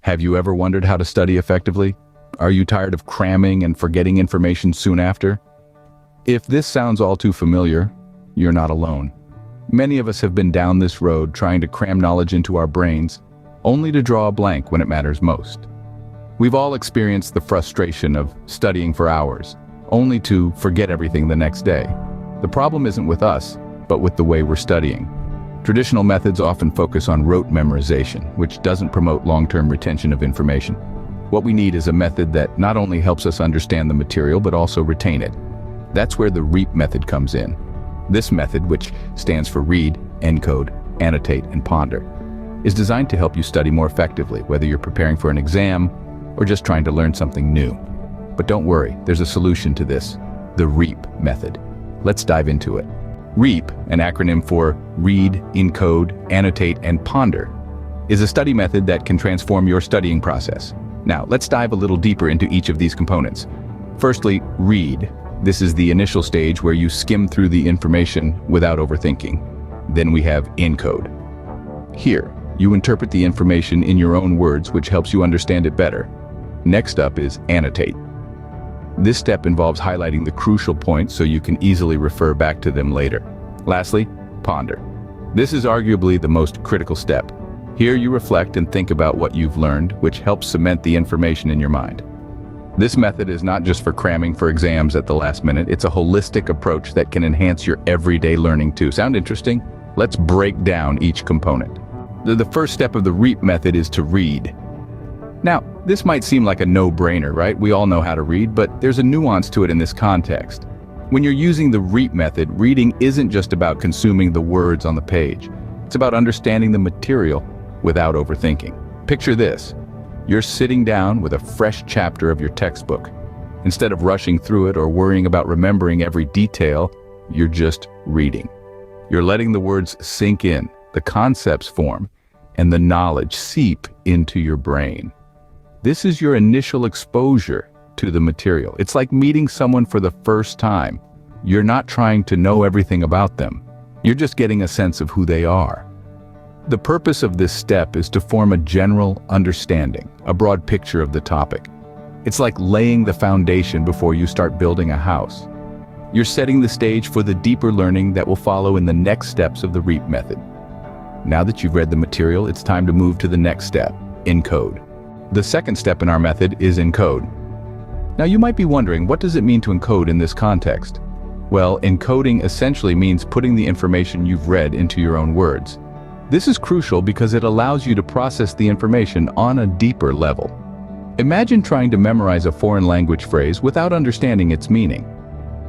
Have you ever wondered how to study effectively? Are you tired of cramming and forgetting information soon after? If this sounds all too familiar, you're not alone. Many of us have been down this road trying to cram knowledge into our brains, only to draw a blank when it matters most. We've all experienced the frustration of studying for hours, only to forget everything the next day. The problem isn't with us, but with the way we're studying. Traditional methods often focus on rote memorization, which doesn't promote long-term retention of information. What we need is a method that not only helps us understand the material, but also retain it. That's where the REAP method comes in. This method, which stands for Read, Encode, Annotate, and Ponder, is designed to help you study more effectively, whether you're preparing for an exam or just trying to learn something new. But don't worry, there's a solution to this, the REAP method. Let's dive into it. REAP, an acronym for Read, Encode, Annotate, and Ponder, is a study method that can transform your studying process. Now, let's dive a little deeper into each of these components. Firstly, read. This is the initial stage where you skim through the information without overthinking. Then we have encode. Here, you interpret the information in your own words, which helps you understand it better. Next up is annotate. This step involves highlighting the crucial points so you can easily refer back to them later. Lastly, ponder. This is arguably the most critical step. Here you reflect and think about what you've learned, which helps cement the information in your mind. This method is not just for cramming for exams at the last minute, it's a holistic approach that can enhance your everyday learning too. Sound interesting? Let's break down each component. The first step of the REAP method is to read. Now, this might seem like a no-brainer, right? We all know how to read, but there's a nuance to it in this context. When you're using the REAP method, reading isn't just about consuming the words on the page. It's about understanding the material without overthinking. Picture this. You're sitting down with a fresh chapter of your textbook. Instead of rushing through it or worrying about remembering every detail, you're just reading. You're letting the words sink in, the concepts form, and the knowledge seep into your brain. This is your initial exposure to the material. It's like meeting someone for the first time. You're not trying to know everything about them. You're just getting a sense of who they are. The purpose of this step is to form a general understanding, a broad picture of the topic. It's like laying the foundation before you start building a house. You're setting the stage for the deeper learning that will follow in the next steps of the REAP method. Now that you've read the material, it's time to move to the next step, encode. The second step in our method is encode. Now you might be wondering, what does it mean to encode in this context? Well, encoding essentially means putting the information you've read into your own words. This is crucial because it allows you to process the information on a deeper level. Imagine trying to memorize a foreign language phrase without understanding its meaning.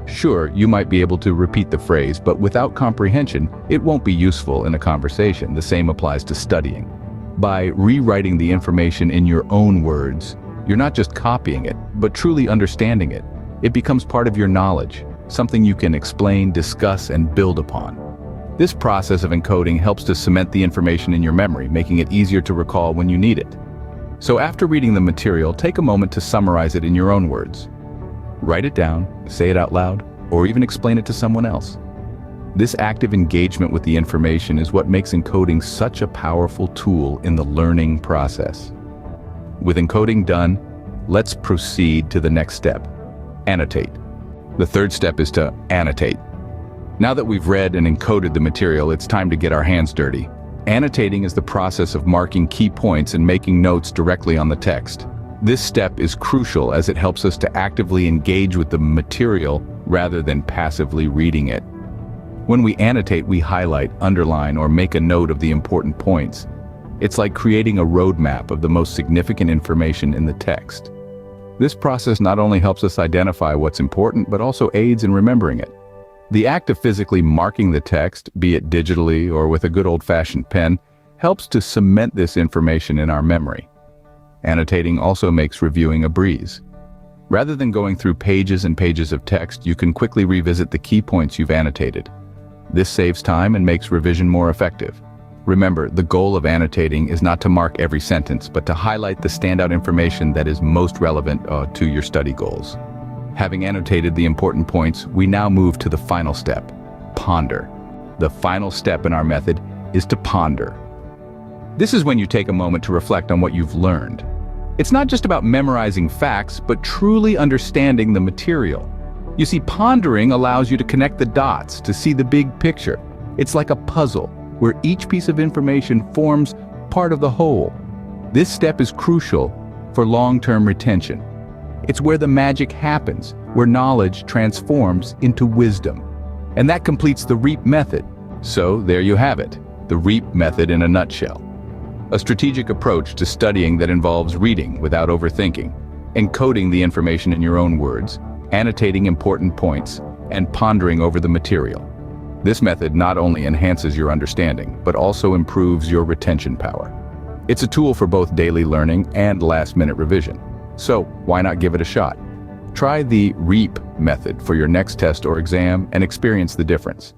Sure, you might be able to repeat the phrase, but without comprehension, it won't be useful in a conversation. The same applies to studying. By rewriting the information in your own words, you're not just copying it, but truly understanding it. It becomes part of your knowledge, something you can explain, discuss, and build upon. This process of encoding helps to cement the information in your memory, making it easier to recall when you need it. So after reading the material, take a moment to summarize it in your own words. Write it down, say it out loud, or even explain it to someone else. This active engagement with the information is what makes encoding such a powerful tool in the learning process. With encoding done, let's proceed to the next step, annotate. The third step is to annotate. Now that we've read and encoded the material, it's time to get our hands dirty. Annotating is the process of marking key points and making notes directly on the text. This step is crucial as it helps us to actively engage with the material rather than passively reading it. When we annotate, we highlight, underline, or make a note of the important points. It's like creating a roadmap of the most significant information in the text. This process not only helps us identify what's important, but also aids in remembering it. The act of physically marking the text, be it digitally or with a good old-fashioned pen, helps to cement this information in our memory. Annotating also makes reviewing a breeze. Rather than going through pages and pages of text, you can quickly revisit the key points you've annotated. This saves time and makes revision more effective. Remember, the goal of annotating is not to mark every sentence, but to highlight the standout information that is most relevant to your study goals. Having annotated the important points, we now move to the final step, ponder. The final step in our method is to ponder. This is when you take a moment to reflect on what you've learned. It's not just about memorizing facts, but truly understanding the material. You see, pondering allows you to connect the dots, to see the big picture. It's like a puzzle, where each piece of information forms part of the whole. This step is crucial for long-term retention. It's where the magic happens, where knowledge transforms into wisdom. And that completes the REAP method. So there you have it, the REAP method in a nutshell. A strategic approach to studying that involves reading without overthinking, encoding the information in your own words, annotating important points, and pondering over the material. This method not only enhances your understanding, but also improves your retention power. It's a tool for both daily learning and last-minute revision. So why not give it a shot? Try the REAP method for your next test or exam and experience the difference.